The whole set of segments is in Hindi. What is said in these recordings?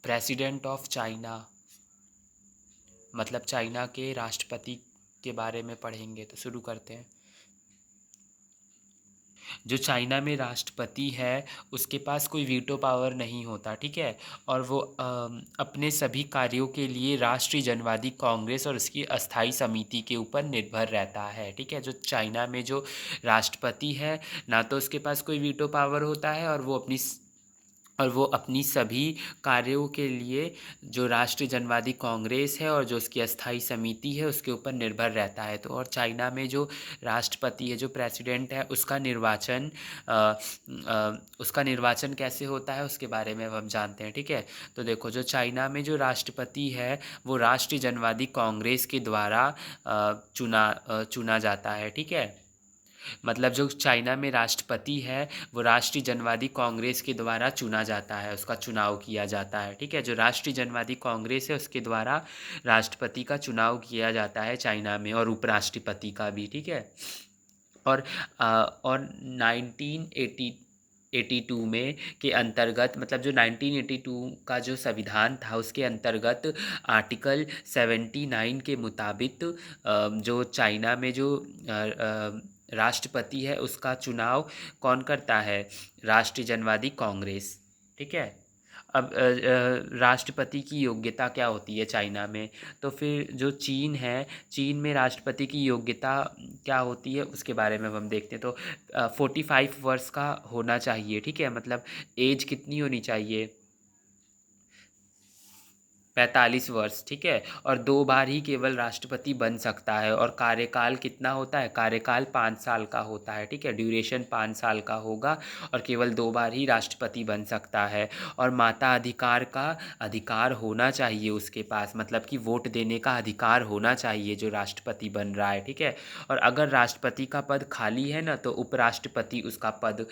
प्रेसिडेंट ऑफ चाइना, मतलब चाइना के राष्ट्रपति के बारे में पढ़ेंगे। तो शुरू करते हैं। जो चाइना में राष्ट्रपति है उसके पास कोई वीटो पावर नहीं होता, ठीक है। और वो अपने सभी कार्यों के लिए राष्ट्रीय जनवादी कांग्रेस और उसकी अस्थाई समिति के ऊपर निर्भर रहता है, ठीक है। जो चाइना में जो राष्ट्रपति है, ना तो उसके पास कोई वीटो पावर होता है, और वो अपनी सभी कार्यों के लिए जो राष्ट्रीय जनवादी कांग्रेस है और जो उसकी अस्थाई समिति है उसके ऊपर निर्भर रहता है। तो और चाइना में जो राष्ट्रपति है, जो प्रेसिडेंट है, उसका निर्वाचन कैसे होता है उसके बारे में अब हम जानते हैं, ठीक है। तो देखो, जो चाइना में जो राष्ट्रपति है वो राष्ट्रीय जनवादी कांग्रेस के द्वारा चुना जाता है, ठीक है। मतलब जो चाइना में राष्ट्रपति है वो राष्ट्रीय जनवादी कांग्रेस के द्वारा चुना जाता है, उसका चुनाव किया जाता है, ठीक है। जो राष्ट्रीय जनवादी कांग्रेस है उसके द्वारा राष्ट्रपति का चुनाव किया जाता है चाइना में, और उपराष्ट्रपति का भी, ठीक है। और 1982 में के अंतर्गत, मतलब जो 1982 का जो संविधान था उसके अंतर्गत आर्टिकल 79 के मुताबिक जो चाइना में जो राष्ट्रपति है उसका चुनाव कौन करता है? राष्ट्रीय जनवादी कांग्रेस, ठीक है। अब राष्ट्रपति की योग्यता क्या होती है चाइना में? तो फिर जो चीन है, चीन में राष्ट्रपति की योग्यता क्या होती है उसके बारे में हम देखते हैं। तो 45 वर्ष का होना चाहिए, ठीक है। मतलब एज कितनी होनी चाहिए? 45 वर्ष, ठीक है। और 2 बार ही केवल राष्ट्रपति बन सकता है, और कार्यकाल कितना होता है? कार्यकाल 5 साल का होता है, ठीक है। ड्यूरेशन 5 साल का होगा, और केवल 2 बार ही राष्ट्रपति बन सकता है। और माता अधिकार का अधिकार होना चाहिए उसके पास, मतलब कि वोट देने का अधिकार होना चाहिए जो राष्ट्रपति बन रहा है, ठीक है। और अगर राष्ट्रपति का पद खाली है ना, तो उपराष्ट्रपति उसका पद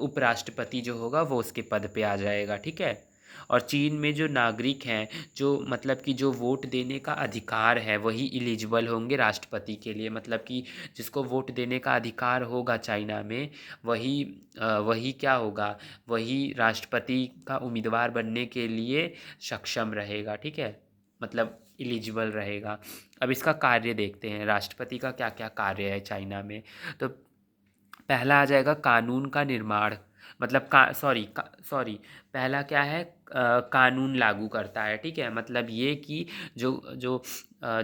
उपराष्ट्रपति जो होगा वो उसके पद पे आ जाएगा, ठीक है। और चीन में जो नागरिक हैं, जो मतलब कि जो वोट देने का अधिकार है, वही एलिजिबल होंगे राष्ट्रपति के लिए। मतलब कि जिसको वोट देने का अधिकार होगा चाइना में, वही क्या होगा? वही राष्ट्रपति का उम्मीदवार बनने के लिए सक्षम रहेगा, ठीक है। मतलब एलिजिबल रहेगा। अब इसका कार्य देखते हैं, राष्ट्रपति का क्या क्या कार्य है चाइना में। तो पहला आ जाएगा कानून का निर्माण, मतलब सॉरी, पहला क्या है? कानून लागू करता है, ठीक है। मतलब ये कि जो जो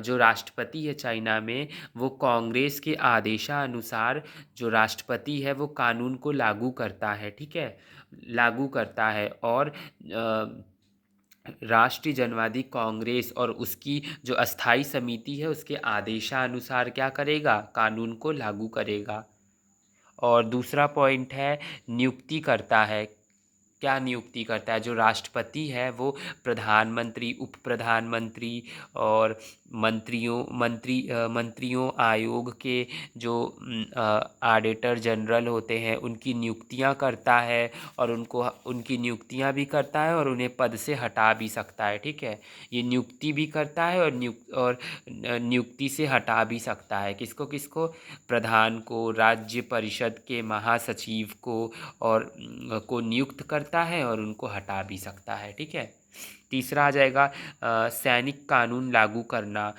जो राष्ट्रपति है चाइना में, वो कांग्रेस के आदेशानुसार जो राष्ट्रपति है वो कानून को लागू करता है, ठीक है। लागू करता है, और राष्ट्रीय जनवादी कांग्रेस और उसकी जो अस्थाई समिति है उसके आदेशानुसार क्या करेगा? कानून को लागू करेगा। और दूसरा पॉइंट है, नियुक्ति करता है। क्या नियुक्ति करता है? जो राष्ट्रपति है वो प्रधानमंत्री, उप प्रधानमंत्री और मंत्रियों आयोग के जो ऑडिटर जनरल होते हैं उनकी नियुक्तियां करता है, और उनकी नियुक्तियां भी करता है और उन्हें पद से हटा भी सकता है, ठीक है। ये नियुक्ति भी करता है और नियुक्ति से हटा भी सकता है। किसको किसको? प्रधान को, राज्य परिषद के महासचिव को, और को नियुक्त करता है और उनको हटा भी सकता है, ठीक है। तीसरा आ जाएगा सैनिक कानून लागू करना।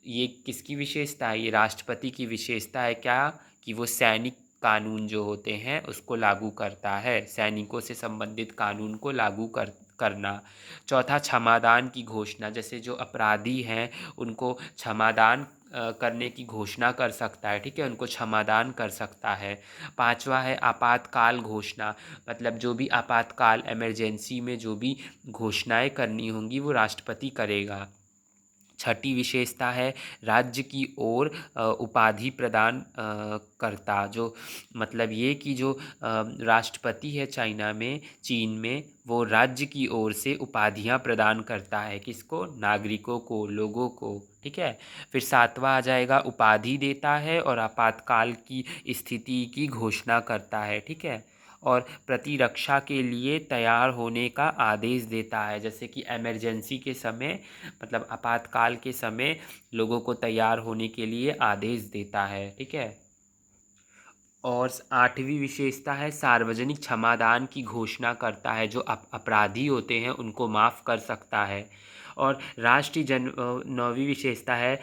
ये किसकी विशेषता है? ये राष्ट्रपति की विशेषता है। क्या? कि वो सैनिक कानून जो होते हैं उसको लागू करता है, सैनिकों से संबंधित कानून को लागू करना। चौथा, क्षमादान की घोषणा। जैसे जो अपराधी हैं उनको क्षमादान करने की घोषणा कर सकता है, ठीक है। उनको क्षमादान कर सकता है। पांचवा है आपातकाल घोषणा। मतलब जो भी आपातकाल, इमरजेंसी में जो भी घोषणाएं करनी होंगी वो राष्ट्रपति करेगा। छठी विशेषता है राज्य की ओर उपाधि प्रदान करता। जो मतलब ये कि जो राष्ट्रपति है चाइना में, चीन में, वो राज्य की ओर से उपाधियां प्रदान करता है। किसको? नागरिकों को, लोगों को, ठीक है। फिर सातवां आ जाएगा उपाधि देता है और आपातकाल की स्थिति की घोषणा करता है, ठीक है। और प्रतिरक्षा के लिए तैयार होने का आदेश देता है। जैसे कि इमरजेंसी के समय, मतलब आपातकाल के समय लोगों को तैयार होने के लिए आदेश देता है, ठीक है। और आठवीं विशेषता है सार्वजनिक क्षमादान की घोषणा करता है, जो अपराधी होते हैं उनको माफ़ कर सकता है। और नौवीं विशेषता है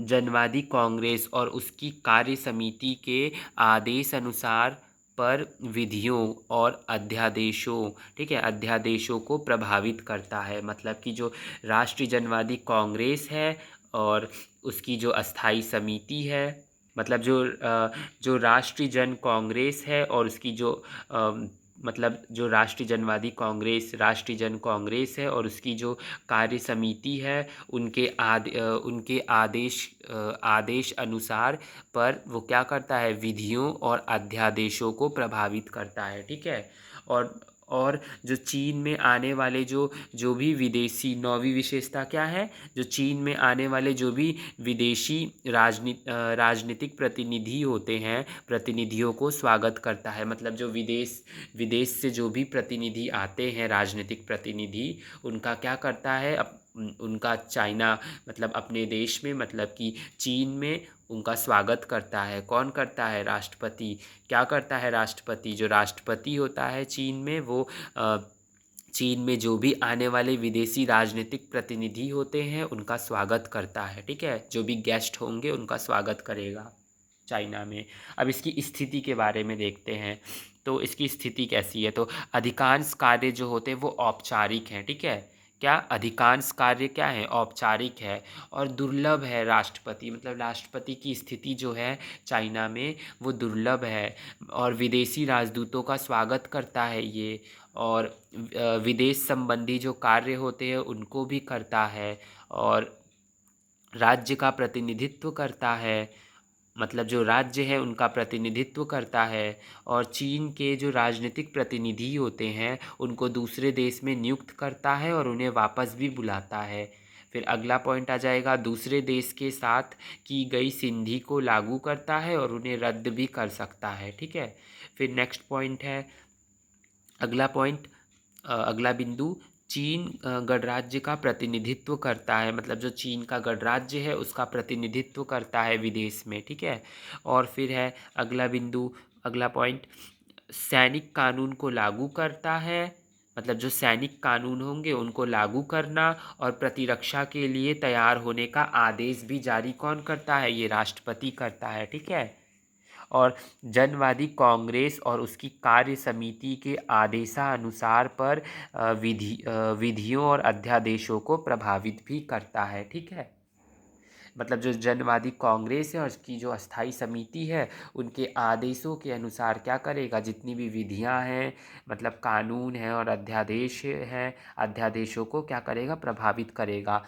जनवादी कांग्रेस और उसकी कार्य समिति के आदेश अनुसार पर विधियों और अध्यादेशों, ठीक है, अध्यादेशों को प्रभावित करता है। मतलब कि जो राष्ट्रीय जनवादी कांग्रेस है और उसकी जो अस्थाई समिति है, मतलब जो राष्ट्रीय जन कांग्रेस है और उसकी जो मतलब जो राष्ट्रीय जन कांग्रेस है और उसकी जो कार्य समिति है, उनके आदेश अनुसार पर वो क्या करता है, विधियों और अध्यादेशों को प्रभावित करता है, ठीक है। और जो चीन में आने वाले जो भी विदेशी, नौवीं विशेषता क्या है, जो चीन में आने वाले जो भी विदेशी राजनीतिक प्रतिनिधि होते हैं, प्रतिनिधियों को स्वागत करता है। मतलब जो विदेश से जो भी प्रतिनिधि आते हैं, राजनीतिक प्रतिनिधि, उनका क्या करता है, उनका चाइना मतलब अपने देश में, मतलब कि चीन में उनका स्वागत करता है। कौन करता है? राष्ट्रपति। क्या करता है राष्ट्रपति? जो राष्ट्रपति होता है चीन में, वो चीन में जो भी आने वाले विदेशी राजनीतिक प्रतिनिधि होते हैं उनका स्वागत करता है, ठीक है। जो भी गेस्ट होंगे उनका स्वागत करेगा चाइना में। अब इसकी स्थिति के बारे में देखते हैं, तो इसकी स्थिति कैसी है। तो अधिकांश कार्य जो होते हैं वो औपचारिक हैं, ठीक है। क्या? अधिकांश कार्य क्या है? औपचारिक है। और दुर्लभ है राष्ट्रपति, मतलब राष्ट्रपति की स्थिति जो है चाइना में वो दुर्लभ है। और विदेशी राजदूतों का स्वागत करता है ये, और विदेश संबंधी जो कार्य होते हैं उनको भी करता है, और राज्य का प्रतिनिधित्व करता है, मतलब जो राज्य है उनका प्रतिनिधित्व करता है। और चीन के जो राजनीतिक प्रतिनिधि होते हैं उनको दूसरे देश में नियुक्त करता है और उन्हें वापस भी बुलाता है। फिर अगला पॉइंट आ जाएगा, दूसरे देश के साथ की गई संधि को लागू करता है और उन्हें रद्द भी कर सकता है, ठीक है। फिर नेक्स्ट पॉइंट है, अगला पॉइंट, अगला बिंदु, चीन गणराज्य का प्रतिनिधित्व करता है। मतलब जो चीन का गणराज्य है उसका प्रतिनिधित्व करता है विदेश में, ठीक है। और फिर है अगला बिंदु, अगला पॉइंट, सैनिक कानून को लागू करता है। मतलब जो सैनिक कानून होंगे उनको लागू करना और प्रतिरक्षा के लिए तैयार होने का आदेश भी जारी कौन करता है? ये राष्ट्रपति करता है, ठीक है। और जनवादी कांग्रेस और उसकी कार्य समिति के आदेशानुसार पर विधियों और अध्यादेशों को प्रभावित भी करता है, ठीक है। मतलब जो जनवादी कांग्रेस है और उसकी जो अस्थाई समिति है उनके आदेशों के अनुसार क्या करेगा, जितनी भी विधियां हैं, मतलब कानून है और अध्यादेश हैं, अध्यादेशों को क्या करेगा, प्रभावित करेगा।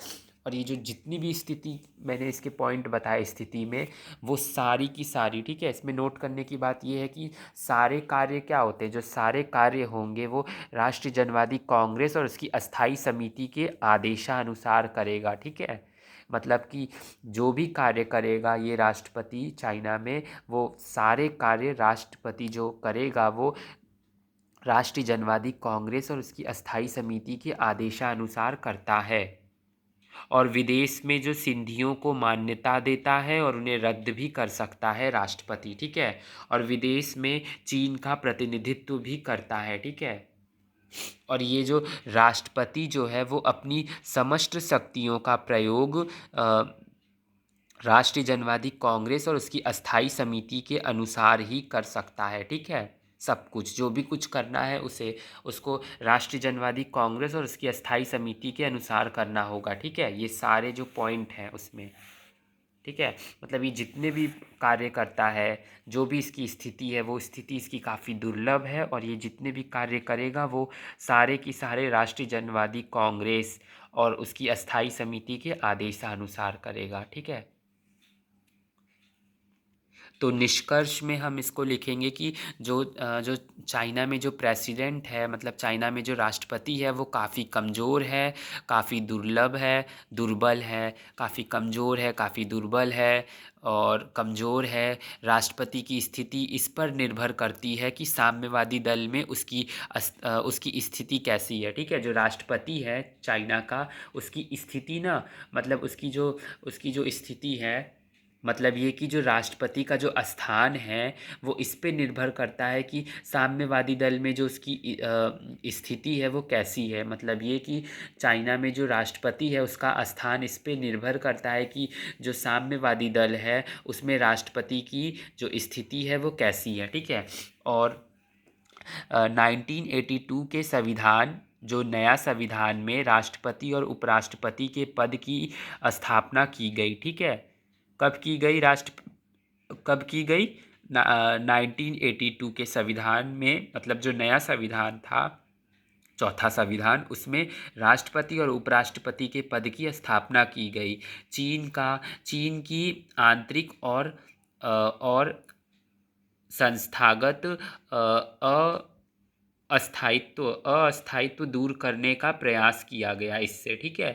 और ये जो जितनी भी स्थिति मैंने इसके पॉइंट बताए स्थिति में, वो सारी की सारी, ठीक है। इसमें नोट करने की बात ये है कि सारे कार्य क्या होते हैं, जो सारे कार्य होंगे वो राष्ट्रीय जनवादी कांग्रेस और उसकी अस्थाई समिति के आदेशानुसार करेगा, ठीक है। मतलब कि जो भी कार्य करेगा ये राष्ट्रपति चाइना में, वो सारे कार्य राष्ट्रपति जो करेगा वो राष्ट्रीय जनवादी कांग्रेस और उसकी अस्थाई समिति के आदेशानुसार करता है। और विदेश में जो संधियों को मान्यता देता है और उन्हें रद्द भी कर सकता है राष्ट्रपति, ठीक है। और विदेश में चीन का प्रतिनिधित्व भी करता है, ठीक है। और ये जो राष्ट्रपति जो है वो अपनी समस्त शक्तियों का प्रयोग राष्ट्रीय जनवादी कांग्रेस और उसकी अस्थाई समिति के अनुसार ही कर सकता है, ठीक है। सब कुछ जो भी कुछ करना है उसे उसको राष्ट्रीय जनवादी कांग्रेस और उसकी अस्थाई समिति के अनुसार करना होगा, ठीक है। ये सारे जो पॉइंट हैं उसमें, ठीक है। मतलब ये जितने भी कार्य करता है, जो भी इसकी स्थिति है वो स्थिति इसकी काफ़ी दुर्लभ है, और ये जितने भी कार्य करेगा वो सारे की सारे राष्ट्रीय जनवादी कांग्रेस और उसकी अस्थाई समिति के आदेशानुसार करेगा, ठीक है। तो निष्कर्ष में हम इसको लिखेंगे कि जो चाइना में जो प्रेसिडेंट है, मतलब चाइना में जो राष्ट्रपति है वो काफ़ी कमज़ोर है, काफ़ी दुर्लभ है, दुर्बल है, काफ़ी कमज़ोर है, काफ़ी दुर्बल है और कमज़ोर है। राष्ट्रपति की स्थिति इस पर निर्भर करती है कि साम्यवादी दल में उसकी स्थिति कैसी है, ठीक है। जो राष्ट्रपति है चाइना का, उसकी स्थिति ना, मतलब उसकी जो स्थिति है मतलब ये कि जो राष्ट्रपति का जो स्थान है वो इस पे निर्भर करता है कि साम्यवादी दल में जो उसकी स्थिति है वो कैसी है। मतलब ये कि चाइना में जो राष्ट्रपति है उसका स्थान इस पे निर्भर करता है कि जो साम्यवादी दल है उसमें राष्ट्रपति की जो स्थिति है वो कैसी है, ठीक है। और 1982 के संविधान, जो नया संविधान में राष्ट्रपति और उपराष्ट्रपति के पद की स्थापना की गई, ठीक है। कब की गई? 1982 के संविधान में, मतलब जो नया संविधान था, चौथा संविधान, उसमें राष्ट्रपति और उपराष्ट्रपति के पद की स्थापना की गई। चीन की आंतरिक और संस्थागत अस्थायित्व दूर करने का प्रयास किया गया इससे, ठीक है।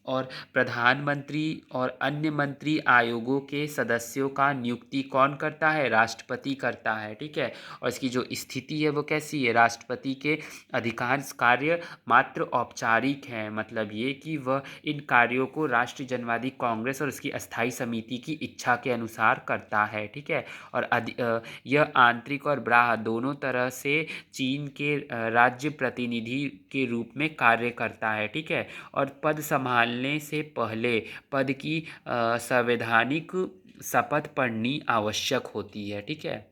और प्रधानमंत्री और अन्य मंत्री आयोगों के सदस्यों का नियुक्ति कौन करता है? राष्ट्रपति करता है, ठीक है। और इसकी जो स्थिति है वो कैसी है? राष्ट्रपति के अधिकांश कार्य मात्र औपचारिक हैं। मतलब ये कि वह इन कार्यों को राष्ट्रीय जनवादी कांग्रेस और उसकी अस्थायी समिति की इच्छा के अनुसार करता है, ठीक है। और यह आंतरिक और बाह्य दोनों तरह से चीन के राज्य प्रतिनिधि के रूप में कार्य करता है, ठीक है। और पद संभालने से पहले पद की संवैधानिक शपथ पढ़नी आवश्यक होती है, ठीक है।